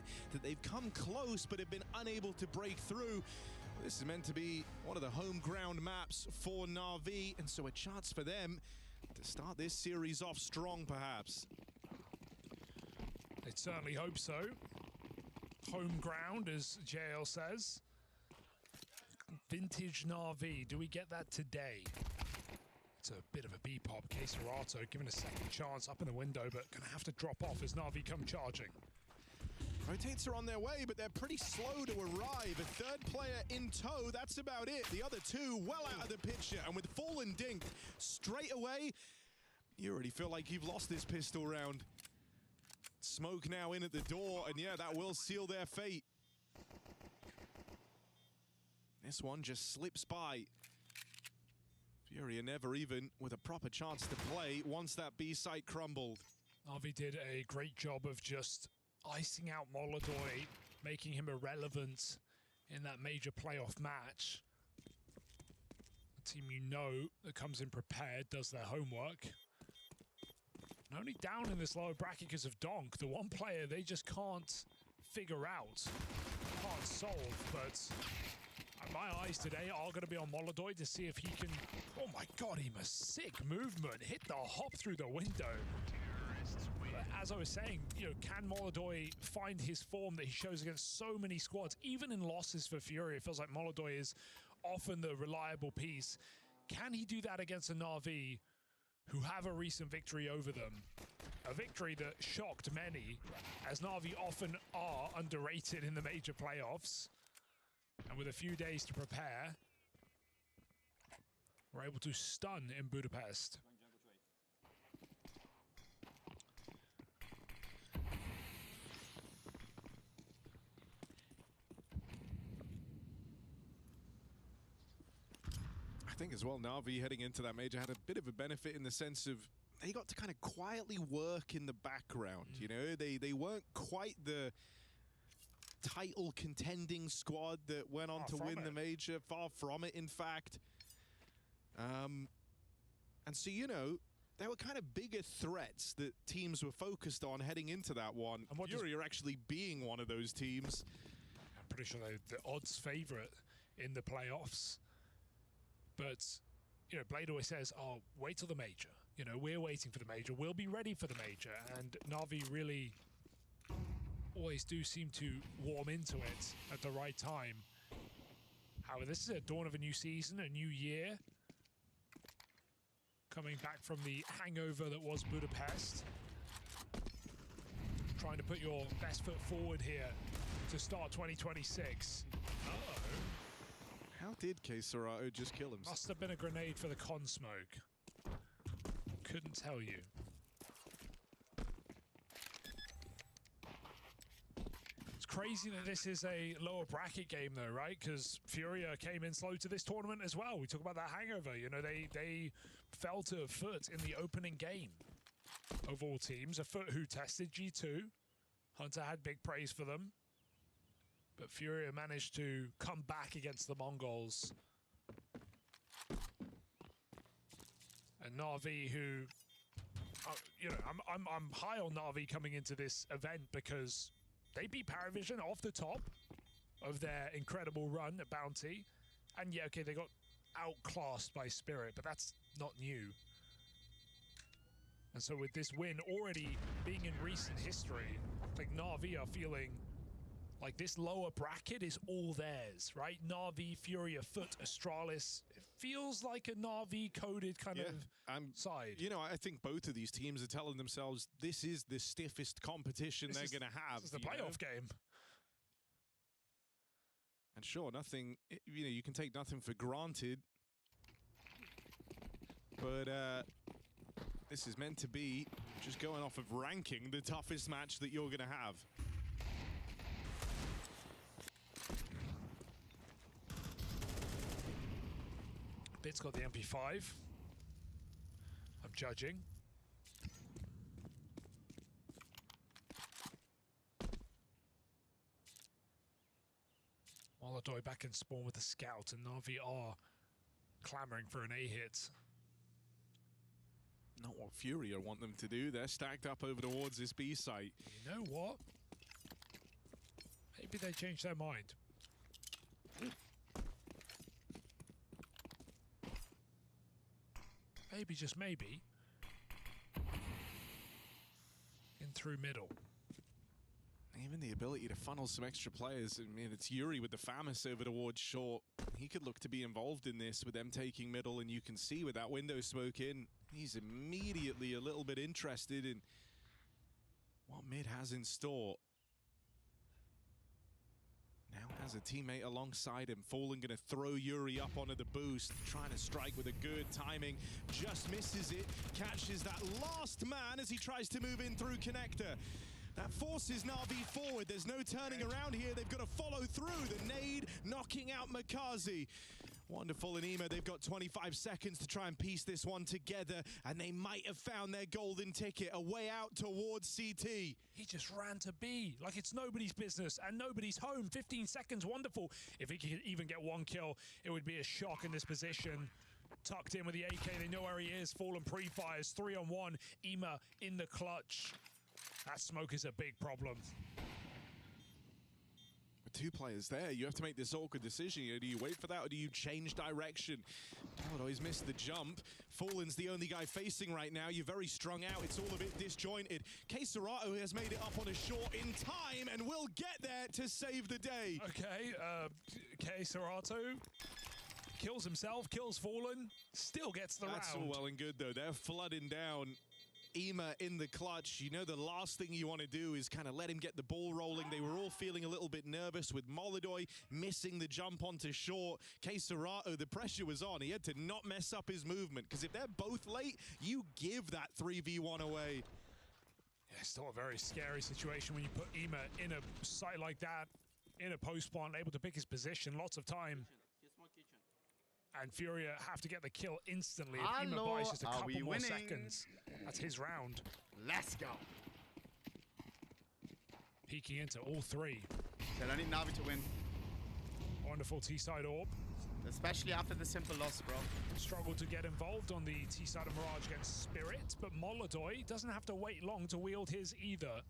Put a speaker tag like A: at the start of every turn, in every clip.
A: unfortunate that they've come close but have been unable to break through. This is meant to be one of the home ground maps for NAVI, and so a chance for them to start this series off strong, perhaps.
B: I'd certainly hope so. Home ground, as JL says. Vintage NAVI, do we get that today? It's a bit of a B-pop. KRAKOW given a second chance up in the window, but gonna have to drop off as NAVI come charging.
A: Rotates are on their way, but they're pretty slow to arrive. A third player in tow, that's about it. The other two well out of the picture, and with Fallen Dink straight away, you already feel like you've lost this pistol round. Smoke now in at the door, and yeah, that will seal their fate. This one just slips by. FURIA never even with a proper chance to play once that B site crumbled.
B: NAVI did a great job of just icing out Molodoi, making him irrelevant in that major playoff match. A team you know that comes in prepared, does their homework. And only down in this lower bracket because of Donk, the one player they just can't figure out, can't solve, but my eyes today are going to be on Molodoi to see if he can... Oh my god, he a sick movement, hit the hop through the window. As I was saying, you know, can Molodoi find his form that he shows against so many squads? Even in losses for FURIA, it feels like Molodoi is often the reliable piece. Can he do that against a NAVI who have a recent victory over them? A victory that shocked many, as NAVI often are underrated in the major playoffs. And with a few days to prepare, we're able to stun in Budapest.
A: I think as well, NAVI heading into that major had a bit of a benefit in the sense of they got to kind of quietly work in the background. You know, they weren't quite the title contending squad that went on to win the major. Far from it, in fact. And so, you know, there were kind of bigger threats that teams were focused on heading into that one. And FURIA actually being one of those teams.
B: I'm pretty sure they're the odds favourite in the playoffs. But, you know, Blade always says, oh, wait till the major. You know, we're waiting for the major. We'll be ready for the major. And NAVI really always do seem to warm into it at the right time. However, this is a dawn of a new season, a new year. Coming back from the hangover that was Budapest. Trying to put your best foot forward here to start 2026. Uh-oh.
A: How did KRAKOW just kill him?
B: Must have been a grenade for the con smoke. Couldn't tell you. It's crazy that this is a lower bracket game though, right? Because FURIA came in slow to this tournament as well. We talk about that hangover. You know, they fell to a FUT in the opening game of all teams. A FUT who tested G2. Hunter had big praise for them. But FURIA managed to come back against the Mongols. And NAVI, who, you know, I'm high on NAVI coming into this event because they beat Paravision off the top of their incredible run at Bounty. And yeah, okay, they got outclassed by Spirit, but that's not new. And so with this win already being in recent history, I think NAVI are feeling like this lower bracket is all theirs, right? NAVI, FURIA, FUT, Astralis. It feels like a NAVI-coded kind of side.
A: You know, I think both of these teams are telling themselves this is the stiffest competition they're going to have.
B: This is the playoff game.
A: And sure, nothing, you know, you can take nothing for granted. But this is meant to be, just going off of ranking, the toughest match that you're going to have.
B: Bit's got the MP5. I'm judging. Molodoi back in spawn with the scout, and NAVI are clamoring for an A hit.
A: Not what FURIA want them to do. They're stacked up over towards this B site.
B: You know what? Maybe they changed their mind. Maybe, just maybe. In through middle.
A: Even the ability to funnel some extra players. I mean, it's Yuri with the FAMAS over towards short. He could look to be involved in this with them taking middle, and you can see with that window smoke in, he's immediately a little bit interested in what mid has in store. Now has a teammate alongside him. Fallen gonna throw Yuri up onto the boost, trying to strike with a good timing. Just misses it, catches that last man as he tries to move in through connector. That forces Na'Vi forward. There's no turning around here. They've got to follow through. The nade knocking out Makazi. Wonderful in EMA. They've got 25 seconds to try and piece this one together, and they might have found their golden ticket, a way out towards CT.
B: He just ran to B like it's nobody's business and nobody's home. 15 seconds, wonderful. If he could even get one kill, it would be a shock in this position. Tucked in with the AK, they know where he is. Fallen pre-fires, 3-on-1. EMA in the clutch. That smoke is a big problem.
A: With two players there, you have to make this awkward decision. Do you wait for that or do you change direction? Oh, he's missed the jump. Fallen's the only guy facing right now. You're very strung out. It's all a bit disjointed. KRAKOW has made it up on a short in time and will get there to save the day.
B: Okay, KRAKOW kills himself, kills Fallen, still gets the round.
A: That's all well and good, though. They're flooding down. EMA in the clutch. You know, the last thing you want to do is kind of let him get the ball rolling. They were all feeling a little bit nervous with Molodoy missing the jump onto short. KRAKOW, the pressure was on. He had to not mess up his movement, because if they're both late, you give that 3v1 away.
B: Yeah, still a very scary situation when you put EMA in a site like that, in a post spawn, able to pick his position, lots of time. And FURIA have to get the kill instantly. If EMA buys just a couple more seconds, that's his round.
C: Let's go.
B: Peeking into all three.
C: They don't need Navi to win.
B: Wonderful T-side orb.
C: Especially after the simple loss, bro.
B: Struggled to get involved on the T-side of Mirage against Spirit, but Molodoy doesn't have to wait long to wield his either.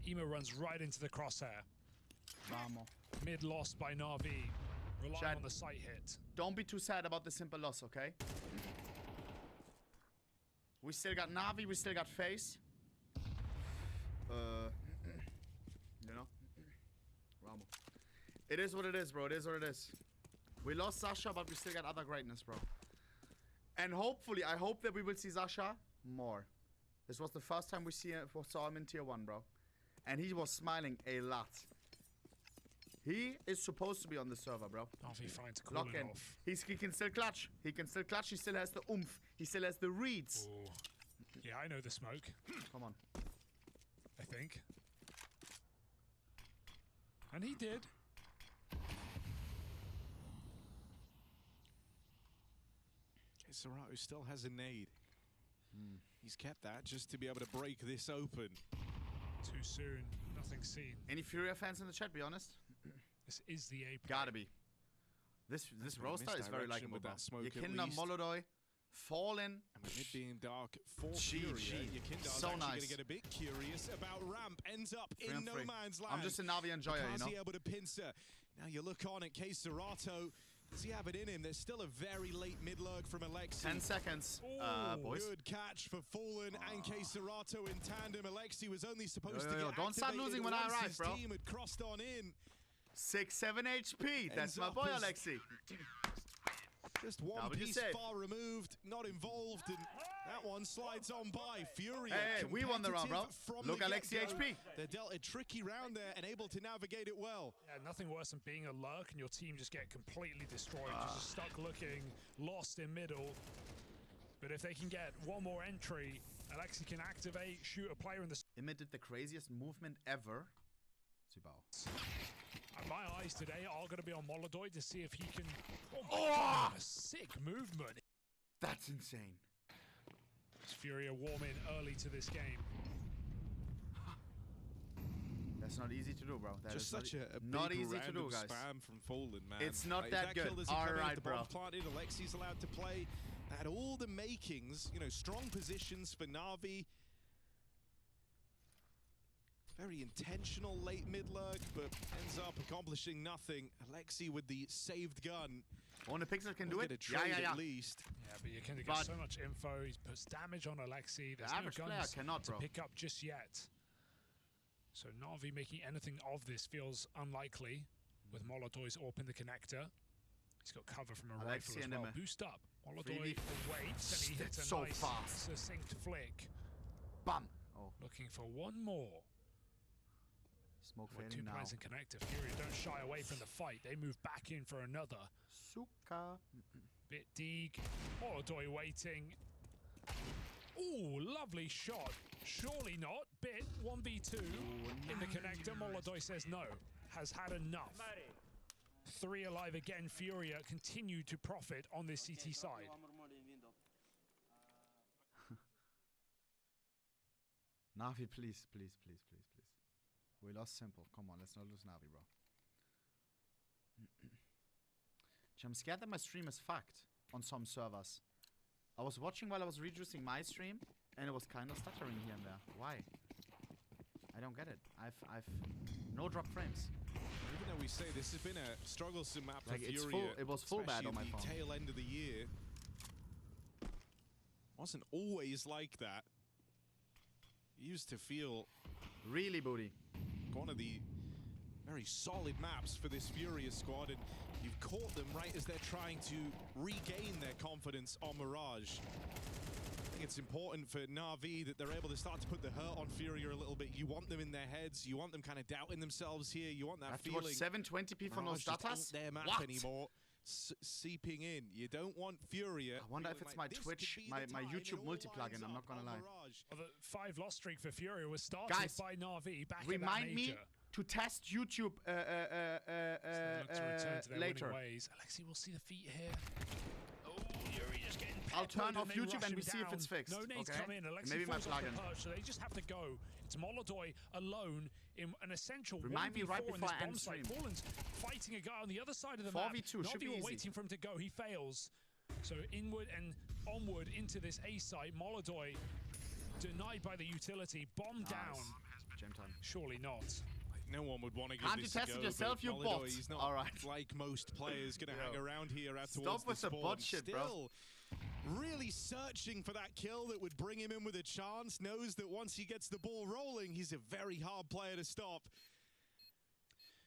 B: EMA runs right into the crosshair.
C: Vamos.
B: Mid lost by NAVI. Relying
C: Chad,
B: on the sight hit.
C: Don't be too sad about the simple loss, okay? We still got Navi, we still got FaZe. You know? Ramo. It is what it is, bro. It is what it is. We lost Sasha, but we still got other greatness, bro. And hopefully, I hope that we will see Sasha more. This was the first time we saw him in Tier 1, bro. And he was smiling a lot. He is supposed to be on the server, bro.
B: NAVI finds cool
C: Lock in.
B: off.
C: He can still clutch. He can still clutch. He still has the oomph. He still has the reads.
B: Ooh. Yeah, I know the smoke.
C: Come on.
B: I think. And he did.
A: KRAKOW still has a nade. He's kept that just to be able to break this open.
B: Too soon. Nothing seen.
C: Any FURIA fans in the chat, be honest?
B: This is the A.
C: Gotta be. This roster is very likable. Yakinda, Molodoy, Fallen.
A: And with mid being dark for
C: GG.
A: FURIA, Yakinda's
C: So
A: actually
C: nice.
A: going to get a bit curious about ramp. Ends up in no man's land.
C: I'm just a Navi and Joya, you know?
A: Makazi able to pincer. Now you look on at KRAKOW. Does he have it in him? There's still a very late mid-lurk from Alexi.
C: 10 seconds, boys.
A: Good catch for Fallen and KRAKOW in tandem. Alexi was only supposed to get
C: don't start losing when I arrive,
A: his
C: bro.
A: team had crossed on in.
C: 6-7 HP. That's my boy, Alexi.
A: Just one piece far removed, not involved, and that one slides on by. FURIA.
C: Hey, we won the round, bro. Look, Alexi HP.
A: They dealt a tricky round there and able to navigate it well.
B: Yeah, nothing worse than being a lurk and your team just get completely destroyed. Just stuck looking, lost in middle. But if they can get one more entry, Alexi can activate, shoot a player in the...
C: Imit did the craziest movement ever. Zubao.
B: My eyes today are going to be on Molodoy to see if he can... Oh, God, a sick movement.
C: That's insane.
B: FURIA warm in early to this game.
C: That's not easy to do, bro. That
A: Just
C: is
A: such a
C: not
A: big
C: easy to do,
A: random
C: guys.
A: spam from Fallen, man.
C: It's not
A: Like,
C: that good.
A: Kill doesn't come in,
C: Alright,
A: the
C: bro.
A: bomb's planted, Alexi's allowed to play. Had all the makings, you know, strong positions for Navi. Very intentional late mid lurk, but ends up accomplishing nothing. Alexi with the saved gun.
C: ohnePixel can do
A: We'll
C: it.
A: get a trade
C: Yeah.
A: at least.
B: Yeah, but you can get
C: But
B: so much info. He puts damage on Alexi. There's no
C: average player
B: guns
C: cannot,
B: to
C: bro.
B: pick up just yet. So Na'Vi making anything of this feels unlikely with Moloduy's AWP in the connector. He's got cover from a
C: Alexi
B: rifle as
C: and
B: well.
C: Emma.
B: Boost up. Molodoy
C: 3v.
B: waits and he hits a
C: So
B: nice
C: fast.
B: succinct flick.
C: Bam. Oh,
B: Looking for one more.
C: smoke
B: With two
C: fading now.
B: players in connector. FURIA don't shy away from the fight. They move back in for another.
C: Suka.
B: Bit Deeg. Molodoy waiting. Ooh, lovely shot. Surely not. Bit 1v2 in the connector. Molodoy says no. Has had enough. 3 alive again. FURIA continue to profit on this CT side.
C: Navi, please. We lost simple. Come on, let's not lose Navi, bro. I'm scared that my stream is fucked on some servers. I was watching while I was reducing my stream, and it was kind of stuttering here and there. Why? I don't get it. I've no drop frames.
A: Even though we say this has been a strugglesome map
C: Like,
A: for
C: it's
A: FURIA,
C: full- it was full bad
A: especially
C: on my
A: at the
C: phone.
A: tail end of the year. Wasn't always like that. Used to feel
C: Really, booty.
A: one of the very solid maps for this FURIA squad, and you've caught them right as they're trying to regain their confidence on Mirage. I think it's important for Na'Vi that they're able to start to put the hurt on FURIA a little bit. You want them in their heads. You want them kind of doubting themselves here. You want
C: I
A: that
C: have to watch
A: feeling.
C: 720p for no
A: Mirage just
C: stutters?
A: ain't their map
C: What?
A: anymore. Seeping in. You don't want FURIA.
C: I wonder if
A: feeling
C: it's
A: like
C: my
A: this
C: Twitch,
A: could be
C: my
A: the time
C: YouTube
A: it all
C: multi-plugin,
A: lines
C: I'm not
A: up
C: gonna
A: on
C: lie.
A: Mirage.
B: Well, the 5 loss streak for FURIA was started
C: Guys,
B: by Na'Vi back
C: Remind
B: in that
C: me
B: major.
C: to test YouTube
B: So they look to return to their
C: later.
B: winning ways. Alexi will see the feet here. Oh, Yuri just getting
C: I'll turn
B: peppered
C: off
B: and they
C: YouTube
B: rush
C: and
B: him
C: we see if it's
B: down.
C: fixed,
B: No nades
C: okay?
B: come in. Alexi
C: Maybe my
B: falls off the
C: plugin.
B: perch, so they just have to go. It's Molodoy alone in an essential
C: Remind me
B: 1v4
C: right
B: in
C: before
B: this
C: I
B: bomb
C: end
B: site.
C: stream.
B: Fallen's fighting a guy on the other side of the map.
C: 4v2 should be
B: Na'Vi were
C: easy.
B: waiting for him to go. He fails. So inward and onward into this A site. Molodoy denied by the utility. Bomb down.
C: Jam time.
B: Surely not.
A: No one would want to give
C: Can't
A: this
C: you
A: a
C: test it
A: go,
C: yourself,
A: but
C: you
A: Molodoy,
C: bot?
A: He's not
C: Alright.
A: like most players going to hang
C: Yo.
A: around here at
C: Stop
A: towards
C: with the
A: spawn.
C: bot shit, bro.
A: Still really searching for that kill that would bring him in with a chance. Knows that once he gets the ball rolling, he's a very hard player to stop.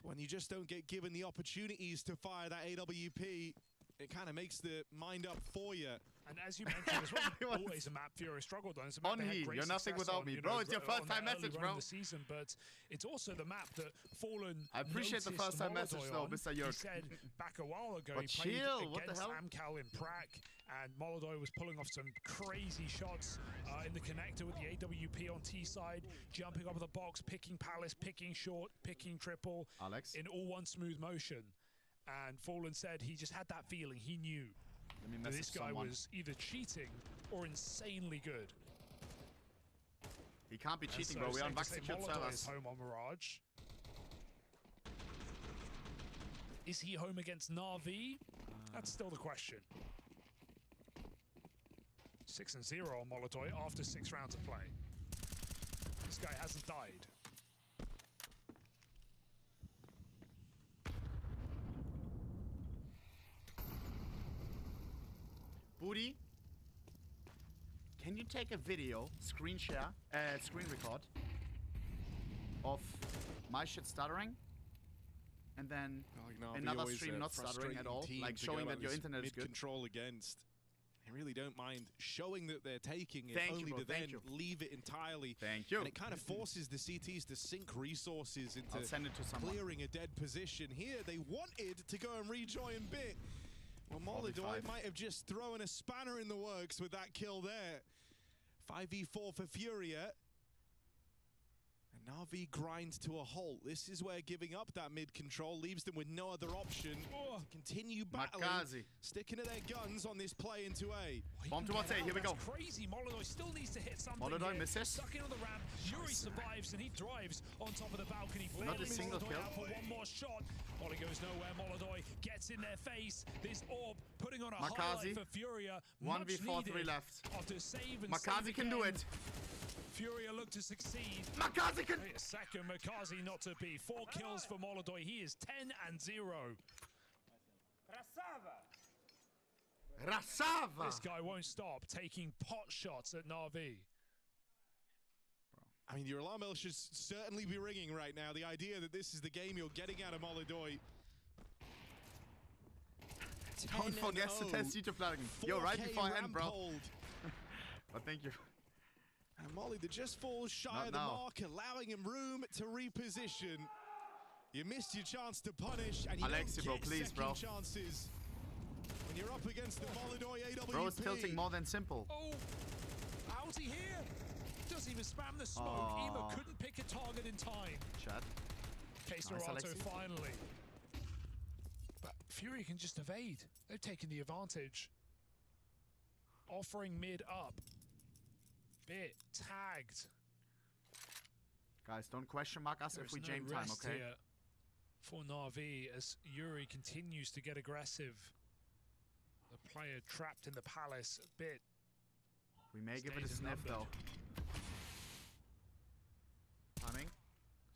A: When you just don't get given the opportunities to fire that AWP, it kind of makes the mind up for you.
B: And as you mentioned, this wasn't
C: It was-
B: always a map FURIA struggled on. It's a map
C: On
B: they had
C: he,
B: great
C: you're nothing
B: success
C: without
B: on,
C: me.
B: you
C: Bro,
B: know,
C: it's your
B: on
C: first
B: their
C: time
B: early
C: message,
B: run
C: bro.
B: of the season, but it's also the map that Fallen
C: I appreciate the
B: noticed
C: first time message,
B: Molodoy
C: though,
B: on.
C: Mr.
B: He
C: Yerk.
B: said back a while ago
C: But
B: he played
C: chill, what the
B: against
C: hell?
B: Amcal in Prague, and Molodoy was pulling off some crazy shots in the connector with the AWP on T side, jumping over the box, picking Palace, picking short, picking triple,
C: Alex?
B: in all one smooth motion. And Fallen said he just had that feeling. He knew
C: Let me
B: that
C: message
B: this guy
C: someone.
B: was either cheating or insanely good.
C: He can't be
B: And
C: cheating,
B: so
C: bro. We're on
B: safe to
C: back
B: say
C: secured
B: Molodoy
C: servers.
B: is home on Mirage. Is he home against Na'Vi? That's still the question. 6-0 on Molodoy after 6 rounds of play. This guy hasn't died.
C: Booty, can you take a video, screen share, screen record of my shit stuttering? And then
A: Like Na'Vi
C: another
A: always
C: stream
A: a
C: not stuttering at
A: frustrating
C: all,
A: team
C: like
A: to
C: showing
A: go
C: that
A: at
C: your
A: this
C: internet is good.
A: mid-control against. They really don't mind showing that they're taking it,
C: Thank you,
A: only
C: bro,
A: to then
C: thank you.
A: leave it entirely.
C: Thank you.
A: And it kind of forces the CTs to sink resources
C: I'll
A: into
C: send it to someone.
A: clearing a dead position. Here, they wanted to go and rejoin Bit. Well, Molodoy
C: 45.
A: might have just thrown a spanner in the works with that kill there. 5v4 for FURIA. And Na'Vi grinds to a halt. This is where giving up that mid-control leaves them with no other option.
B: Oh.
A: Continue battling,
C: Makazi.
A: sticking to their guns on this play into A.
C: Bomb towards A, here we go.
B: That's crazy. Molodoy still needs to hit something.
C: Molodoy
B: here.
C: misses.
B: Stuck in on the ramp. Yuri survives and he drives on top of the balcony.
C: Not a
B: Flailing
C: single
B: Molodoy
C: kill.
B: out for one more shot. Molly goes nowhere. Molodoy gets in their face. This orb putting on a
C: Makazi.
B: highlight for FURIA.
C: 1v4, 3 left.
B: After save and
C: Makazi
B: save
C: can do
B: again.
C: it.
B: FURIA look to succeed.
C: Makazi can...
B: Wait a second, Makazi not to be. 4 kills for Molodoi. He is 10-0.
C: Rasava!
B: This guy won't stop taking pot shots at NAVI.
A: I mean, your alarm bell should certainly be ringing right now. The idea that this is the game you're getting out of Molodoi.
C: Don't forget to test YouTube flagging. Yo, right before I end, bro. But thank you.
A: And Molly that just falls shy
C: Not
A: of the
C: now.
A: mark, allowing him room to reposition. You missed your chance to punish, and you
C: Alexi,
A: don't
C: bro,
A: get
C: please,
A: second
C: bro.
A: chances when you're up against the Molodoi AWP.
C: Bro, it's tilting more than simple.
B: Oh, how's he here? Doesn't even spam the smoke.
C: Aw.
B: Ema couldn't pick a target in time.
C: Chat.
B: Case
C: Nice,
B: Dorato
C: Alexi.
B: finally. But FURIA can just evade. They've taken the advantage. Offering mid up. Bit tagged.
C: Guys, don't question mark us if we
B: no
C: jam time,
B: rest
C: okay?
B: here for NAVI as Yuri continues to get aggressive. The player trapped in the palace. Bit
C: We may give it a
B: stays
C: sniff, though.
B: outnumbered.
C: Timing.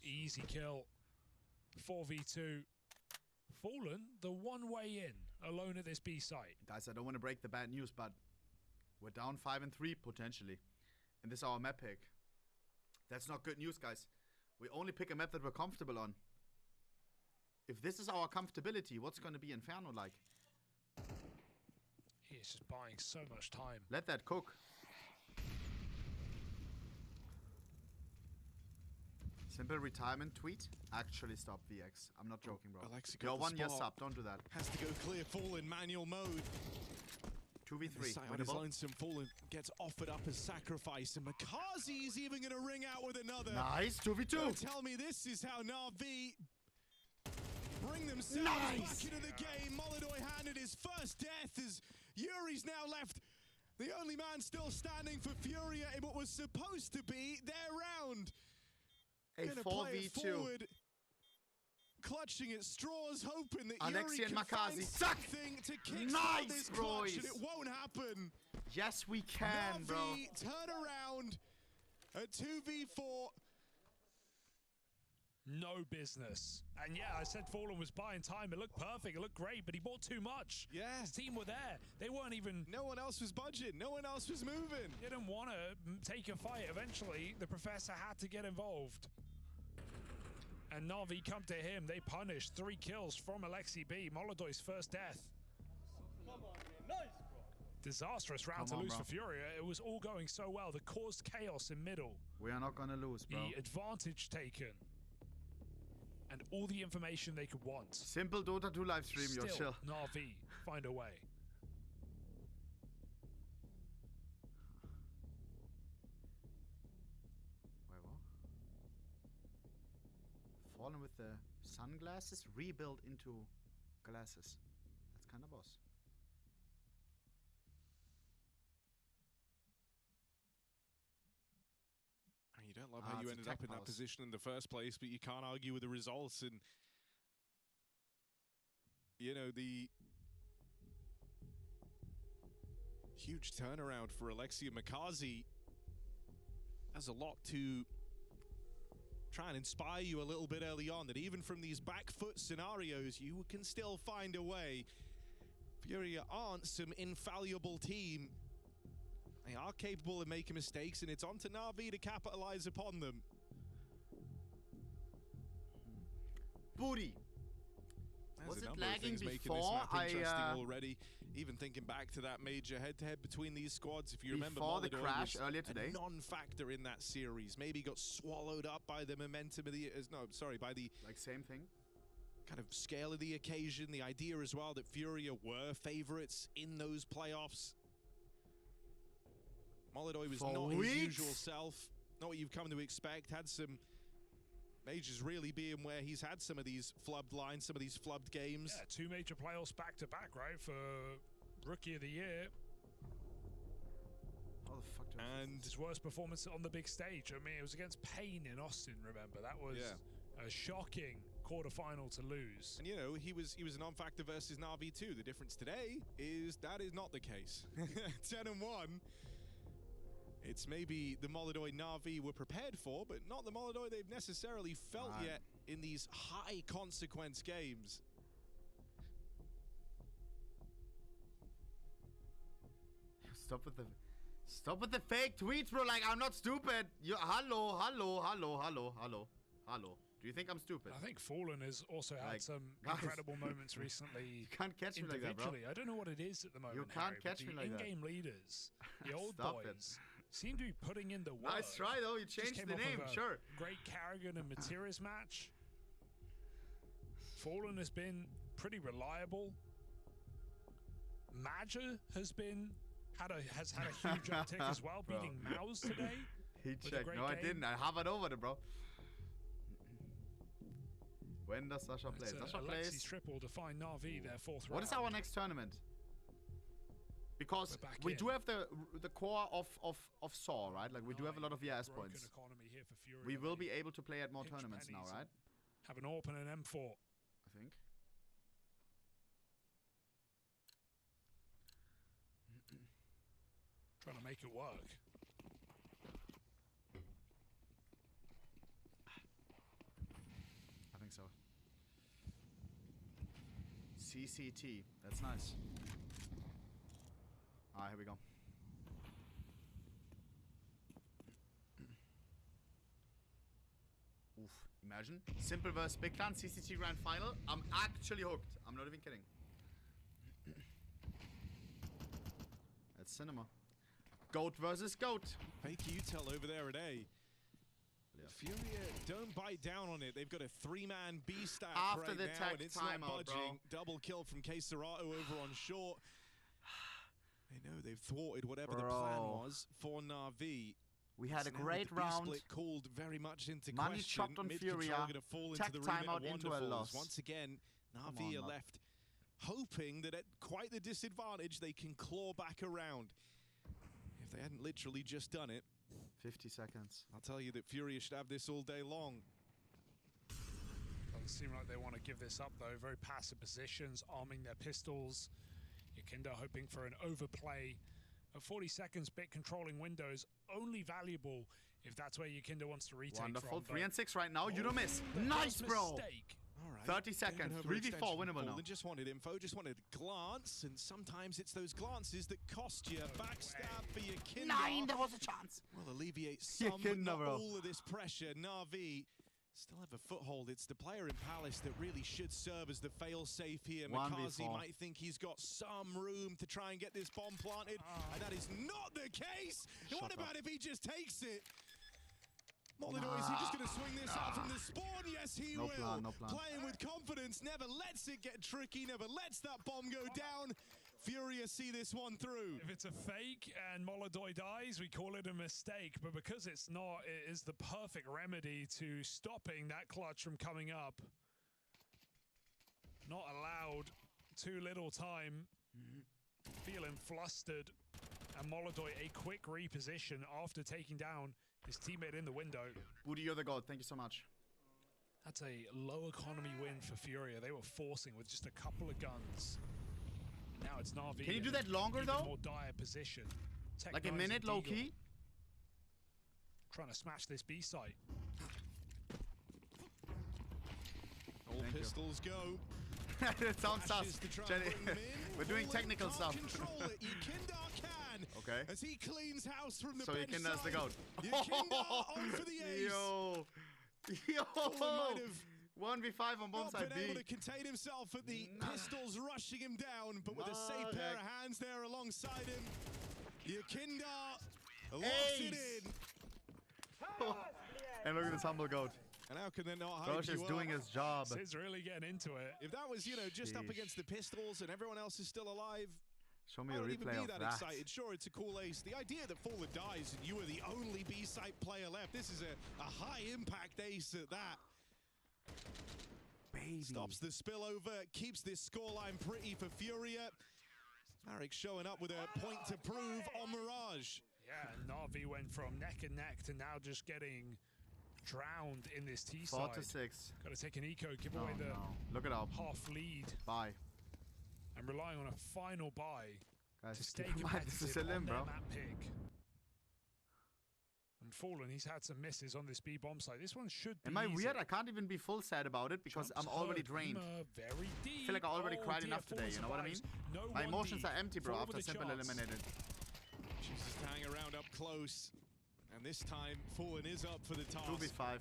B: Easy kill. 4v2. Fallen the one way in, alone at this B site.
C: Guys, I don't want to break the bad news, but we're down 5-3 potentially. And this is our map pick. That's not good news, guys. We only pick a map that we're comfortable on. If this is our comfortability, what's going to be Inferno like?
B: He is just buying so much time.
C: Let that cook. Simple retirement tweet. Actually stop VX. I'm not joking, bro.
A: Alexi got
C: You're
A: the
C: 1 year
A: spot.
C: sub. Don't do that.
A: Has to go clear full in manual mode.
C: 2v3.
A: Side on his
C: Winnable.
A: lonesome Fallen gets offered up as sacrifice, and Makazi's even going to ring out with another.
C: Nice. 2v2.
A: Don't tell me this is how NAVI bring themselves
C: Nice.
A: back into the game. Molodoi handed his first death as Yuri's now left the only man still standing for FURIA in what was supposed to be their round.
C: A
A: Gonna play it
C: 4v2.
A: forward, clutching at straws, hoping that
C: Alexi
A: Yuri
C: and
A: can find
C: Makazi suck.
A: something to kickstart
C: Nice,
A: this clutch, and
C: boys.
A: it won't happen.
C: Yes, we can, bro.
A: NAVI turn around at 2v4.
B: No business. And yeah, I said Fallen was buying time. It looked perfect. It looked great, but he bought too much.
A: Yeah.
B: His team were there. They weren't even...
A: No one else was budging. No one else was moving.
B: didn't want to take a fight. Eventually, the professor had to get involved. And NAVI come to him. They punished 3 kills from Alexi B. Molodoi's first death. Disastrous round to
C: Come on,
B: lose
C: bro.
B: for FURIA. It was all going so well. They caused chaos in middle.
C: We are not gonna lose, bro.
B: The advantage taken. And all the information they could want.
C: Simple Dota 2 live stream, yo,
B: Still,
C: chill.
B: NAVI find a way.
C: Wait, what? Fallen with the sunglasses, rebuild into glasses. That's kind of boss.
A: And you don't love how you
C: it's a
A: ended
C: tech
A: up in that
C: house.
A: position in the first place, but you can't argue with the results. And, you know, the huge turnaround for Alexi and Makazi has a lot to try and inspire you a little bit early on, that even from these back foot scenarios, you can still find a way. FURIA aren't some infallible team. They are capable of making mistakes, and it's on to NAVI to capitalize upon them.
C: Booty.
A: There's
C: Was
A: a
C: it
A: number of
C: lagging
A: things making this
C: before?
A: map interesting already. Even thinking back to that major head-to-head between these squads, if you remember,
C: Before the
A: Molodoi
C: crash
A: was
C: earlier today.
A: a non-factor in that series. Maybe got swallowed up by the momentum of the, by the
C: Like same thing.
A: kind of scale of the occasion. The idea as well that FURIA were favorites in those playoffs. Molodoi was not his usual self, not what you've come to expect. Had some majors really being where he's had some of these flubbed lines, some of these flubbed games.
B: Yeah, 2 major playoffs back to back, right? For Rookie of the Year.
C: How the fuck do I
A: And
B: His worst performance on the big stage. I mean, it was against Payne in Austin, remember? That was a shocking quarterfinal to lose.
A: And you know, he was a non-factor versus Navi too. The difference today is that is not the case. 10-1. It's maybe the Molodoi Na'Vi were prepared for, but not the Molodoi they've necessarily felt yet in these high consequence games.
C: Stop with the fake tweets, bro. Like, I'm not stupid. Hello. Do you think I'm stupid?
B: I think Fallen has also had some incredible moments recently.
C: You can't catch me like that, bro.
B: I don't know what it is at the moment.
C: You can't
B: Harry,
C: catch me like that.
B: The in-game leaders, the old
C: Stop
B: boys, seem to be putting in the work.
C: Nice try, though. You changed the name, sure.
B: Great Karrakow and Materis match. Fallen has been pretty reliable. Maja has had a huge uptick as well, beating Mouse today.
C: He checked. No, I didn't. I hovered over it, bro. When does Sasha play? Sasha plays
B: triple to find Na'Vi their fourth round.
C: What is our next tournament? Because we do have the core of Saw, right? Like we do have a lot of VRS points.
B: Here for FURIA.
C: We will be able to play at more tournaments now, right?
B: Have an AWP and an M4.
C: I think.
B: Trying to make it work.
C: I think so. CCT. That's nice. Alright, here we go. Oof. Imagine. Simple versus Big Clan, CCT Grand Final. I'm actually hooked. I'm not even kidding. That's cinema. Goat versus Goat.
A: Fake Utel over there at A. FURIA don't bite down on it. They've got a 3-man B stack
C: after
A: right
C: the
A: now,
C: tech
A: and it's
C: timeout,
A: not budging.
C: bro.
A: Double kill from K-Serato over on short. They know they've thwarted whatever the plan was for Na'Vi.
C: We had a
A: So now
C: great
A: with the
C: round.
A: B-split called very much into
C: Money
A: question.
C: chopped on FURIA.
A: Gonna fall
C: Tech
A: into the remit
C: timeout
A: of
C: into a
A: Wonderfuls.
C: loss.
A: Once again, Na'Vi are left hoping that at quite the disadvantage they can claw back around. If they hadn't literally just done it,
C: 50 seconds.
A: I'll tell you that FURIA should have this all day long.
B: Doesn't seem like they want to give this up though. Very passive positions, arming their pistols. Yakinda hoping for an overplay. At 40 seconds, bit controlling windows only valuable if that's where Yakinda wants to retake.
C: Wonderful.
B: from.
C: 3 and 6 right now. You don't miss. Nice, bro.
B: Mistake.
A: All right.
C: 30 seconds. 3v4 winnable now.
A: Just wanted info, just wanted a glance, and sometimes it's those glances that cost you. Backstab for Yakinda.
C: 9, there was a chance.
A: Will alleviate some, but
C: Yakinda,
A: not
C: bro.
A: all of this pressure. Na'Vi still have a foothold. It's the player in Palace that really should serve as the fail-safe here. Makazi might think he's got some room to try and get this bomb planted, and that is not the case. What about if he just takes it? Molodoi, is he just going to swing this out from the spawn? Yes, he will.
C: No plan.
A: Playing with confidence, never lets it get tricky, never lets that bomb go down. FURIA see this one through.
B: If it's a fake and Molodoi dies, we call it a mistake. But because it's not, it is the perfect remedy to stopping that clutch from coming up. Not allowed. Too little time. Feeling flustered. And Molodoi a quick reposition after taking down his teammate in the window.
C: Booty, you're the god. Thank you so much.
B: That's a low economy win for FURIA. They were forcing with just a couple of guns. Now it's Na'Vi.
C: Can you do that longer, though?
B: More dire position.
C: Like a minute, low key?
B: Trying to smash this B site.
A: All pistols go.
C: It sounds sus. We're doing technical stuff.
A: Control it. Yakinda can.
C: Okay.
A: As he cleans house from the
C: So
A: bench
C: Yakinda's
A: side.
C: the goat.
A: Yakinda on for the ace.
C: Yo.
A: Might have
C: 1v5 on bomb
A: not
C: side
A: been
C: B.
A: able to contain himself at the pistols rushing him down, but with a safe pair of hands there alongside him, Yakinda locks it in.
C: And look at this humble goat.
A: And how can they not hype
C: Gosh
A: you
C: is doing
A: up?
C: his job.
B: He's really getting into it.
A: If that was, just up against the pistols and everyone else is still alive,
C: Show me
A: I
C: a
A: don't even
C: replay
A: be
C: of
A: that
C: that.
A: excited. Sure, it's a cool ace. The idea that Fuller dies and you are the only B-site player left, this is a high-impact ace at that.
C: Baby.
A: Stops the spillover, keeps this scoreline pretty for FURIA. Marek showing up with a point to prove on Mirage.
B: Yeah, Na'Vi went from neck and neck to now just getting drowned in this T
C: 4
B: side.
C: to 6.
B: Got to take an eco, give away the
C: Look it up.
B: half lead,
C: Bye.
B: and relying on a final buy
C: Guys,
B: to stay
C: keep in mind, this is a
B: competitive
C: limb,
B: on their
C: bro.
B: map pick. And Fallen, he's had some misses on this B bomb site. This one should be
C: Am I
B: easy.
C: weird? I can't even be full sad about it because
B: Jumps
C: I'm already
B: hurt.
C: drained.
B: Very deep.
C: I feel like I already cried
B: dear,
C: enough today,
B: Fallen
C: you know what I mean?
B: survives. No
C: My
B: 1D.
C: emotions are empty, bro,
B: Four
C: after
B: with a
C: Simple
B: chance.
C: eliminated.
A: She's just hanging around up close. And this time, Fallen is up for the task.
C: 2v5.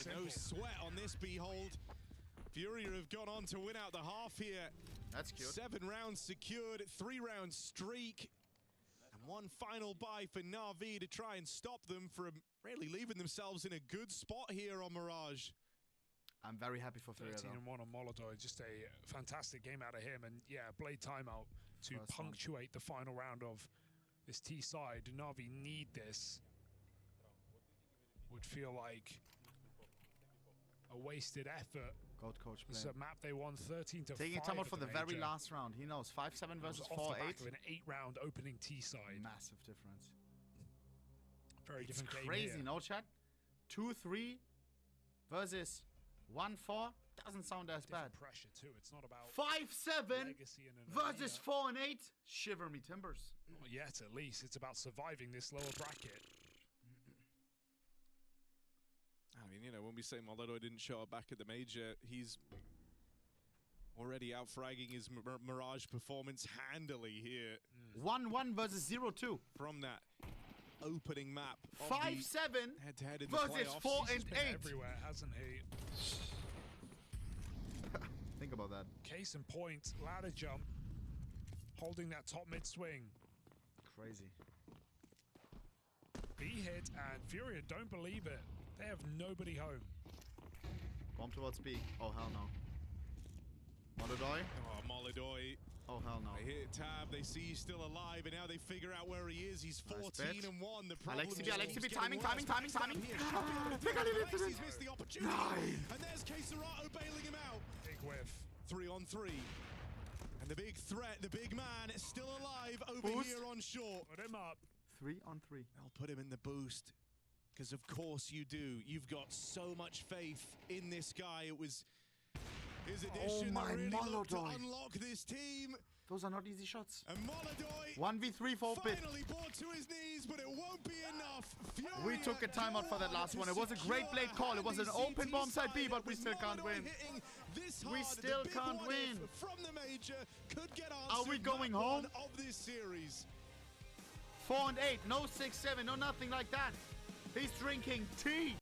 A: No sweat on this Behold. FURIA have gone on to win out the half here.
C: That's cute.
A: 7 rounds secured, 3-round streak. And one final buy for NAVI to try and stop them from really leaving themselves in a good spot here on Mirage.
C: I'm very happy for FURIA,
B: 13
C: though.
B: and 1 on Molodoi. Just a fantastic game out of him. And yeah, Blade timeout to
C: First one.
B: punctuate the final round of this T side. NAVI need this. Would feel like a wasted effort.
C: Goat coach
B: This is
C: playing.
B: a map they won 13-5.
C: Taking time out
B: at
C: for the very
B: major.
C: last round. He knows. 5-7
B: It was
C: versus
B: off the back
C: 4-8.
B: of an 8-round opening T side.
C: Massive difference.
B: Very
C: It's
B: different game
C: crazy,
B: here.
C: no chat? 2-3 versus 1-4. Doesn't sound as bad.
B: Different pressure too. It's not about
C: 5-7
B: legacy in an
C: versus
B: arena.
C: 4-8. Shiver me timbers.
B: Not yet, at least. It's about surviving this lower bracket.
A: I mean, you know, when we say Molodoi didn't show up back at the major, he's already out-fragging his Mirage performance handily here
C: 1-1 versus 0-2.
A: from that opening map.
C: 5-7
A: Head-to-head in the
C: versus
A: playoffs.
C: 4
B: He's
C: and
B: been
C: 8.
B: everywhere, hasn't he?
C: Think about that.
B: Case in point, ladder jump, holding that top mid swing.
C: Crazy.
B: B hit, and FURIA don't believe it. They have nobody home.
C: Bomb towards B. Oh, hell no. Molodoi?
A: Oh, Molodoi.
C: Oh, hell no.
A: They hit tab, they see he's still alive, and now they figure out where he is. He's
C: Nice
A: 14
C: bit.
A: and 1. The problem
C: Alexi B,
A: just
C: Alexi
A: keeps
C: B,
A: getting
C: timing,
A: worse.
C: timing, timing, timing.
A: Here, should be able to pick up. Alexi's missed the opportunity.
C: Nine.
A: And there's Keserato bailing him out.
B: Big whiff.
A: 3-on-3. And the big threat, the big man, is still alive over
C: Boost.
A: here on short.
B: Put him up.
C: 3-on-3.
A: I'll put him in the boost. Because of course you do. You've got so much faith in this guy. It was his addition
C: my
A: that really looked to
C: Molodoi.
A: unlock this team.
C: Those are not easy shots.
A: And Molodoi
C: 1v3 4 bit.
A: finally brought to his knees, but it won't be enough.
C: We
A: FURIA
C: took a timeout for that
A: go
C: last
A: on
C: one.
A: to
C: It was a great
A: secure
C: blade call. It was an
A: handy
C: open
A: CT
C: bomb side B,
A: side,
C: but we still can't
A: Molodoi
C: win.
A: hitting this
C: We
A: hard,
C: still
A: the big
C: can't
A: what
C: win.
A: if From the major could get
C: Are we going home?
A: of this series.
C: 4 and 8. No 6-7. No nothing like that. He's drinking tea.